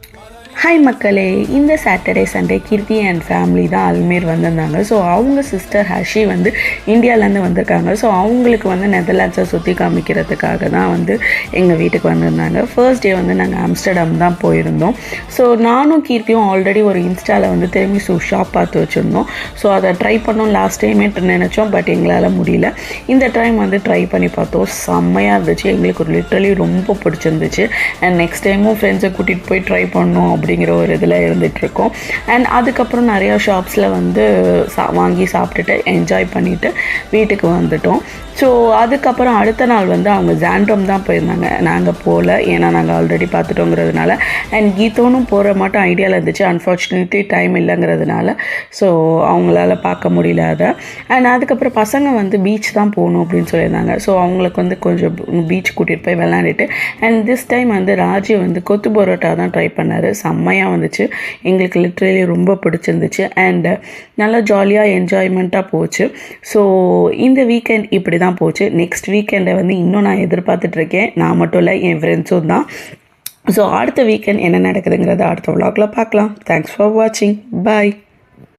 Hi மக்களே, இந்த Saturday Sunday Keerthi and family தான் அல்மீர் வந்திருந்தாங்க. ஸோ அவங்க சிஸ்டர் ஹர்ஷி வந்து இந்தியாவிலேருந்து வந்திருக்காங்க. ஸோ அவங்களுக்கு வந்து நெதர்லாண்ட்ஸை சுற்றி காமிக்கிறதுக்காக தான் வந்து எங்கள் வீட்டுக்கு வந்திருந்தாங்க. ஃபர்ஸ்ட் டே வந்து நாங்கள் ஆம்ஸ்டர்டாம் தான் போயிருந்தோம். ஸோ நானும் கீர்த்தியும் ஆல்ரெடி ஒரு இன்ஸ்டாவில் வந்து திரமிசு ஷாப் பார்த்து வச்சுருந்தோம். ஸோ அதை ட்ரை பண்ணோம். லாஸ்ட் டைமே நினச்சோம், பட் எங்களால் முடியல. இந்த டைம் வந்து ட்ரை பண்ணி பார்த்தோம். செம்மையாக இருந்துச்சு. எங்களுக்கு ஒரு லிட்ரலி ரொம்ப பிடிச்சிருந்துச்சு. அண்ட் நெக்ஸ்ட் டைமும் ஃப்ரெண்ட்ஸை கூட்டிகிட்டு போய் ட்ரை பண்ணோம் அப்படிங்கிற ஒரு இதில் இருந்துகிட்ருக்கோம். அண்ட் அதுக்கப்புறம் நிறையா ஷாப்ஸில் வந்து வாங்கி சாப்பிட்டுட்டு என்ஜாய் பண்ணிவிட்டு வீட்டுக்கு வந்துட்டோம். ஸோ அதுக்கப்புறம் அடுத்த நாள் வந்து அவங்க ஜாண்ட்ரம் தான் போயிருந்தாங்க. நாங்கள் போகல, ஏன்னா நாங்கள் ஆல்ரெடி பார்த்துட்டோங்கிறதுனால. அண்ட் கீதோனும் போகிற மட்டும் ஐடியாவில் இருந்துச்சு. அன்ஃபார்ச்சுனேட்லி டைம் இல்லைங்கிறதுனால ஸோ அவங்களால பார்க்க முடியல அதை. அண்ட் அதுக்கப்புறம் பசங்க வந்து பீச் தான் போகணும் அப்படின்னு சொல்லியிருந்தாங்க. ஸோ அவங்களுக்கு வந்து கொஞ்சம் பீச் கூட்டிகிட்டு போய் விளையாண்டுட்டு அண்ட் திஸ் டைம் வந்து ராஜி வந்து கொத்து பரோட்டா தான் ட்ரை பண்ணார். செம்மையாக வந்துச்சு. எங்களுக்கு லிட்ரலி ரொம்ப பிடிச்சிருந்துச்சு. அண்ட் நல்லா ஜாலியாக என்ஜாய்மெண்ட்டாக போச்சு. ஸோ இந்த வீக்கெண்ட் இப்படி தான் போச்சு. நெக்ஸ்ட் வீக்கெண்டை வந்து இன்னும் நான் எதிர்பார்த்துட்ருக்கேன். நான் மட்டும் இல்லை, என் ஃப்ரெண்ட்ஸும் தான். ஸோ அடுத்த வீக்கெண்ட் என்ன நடக்குதுங்கிறத அடுத்த vlogல பார்க்கலாம். தேங்க்ஸ் ஃபார் வாட்சிங். பாய்.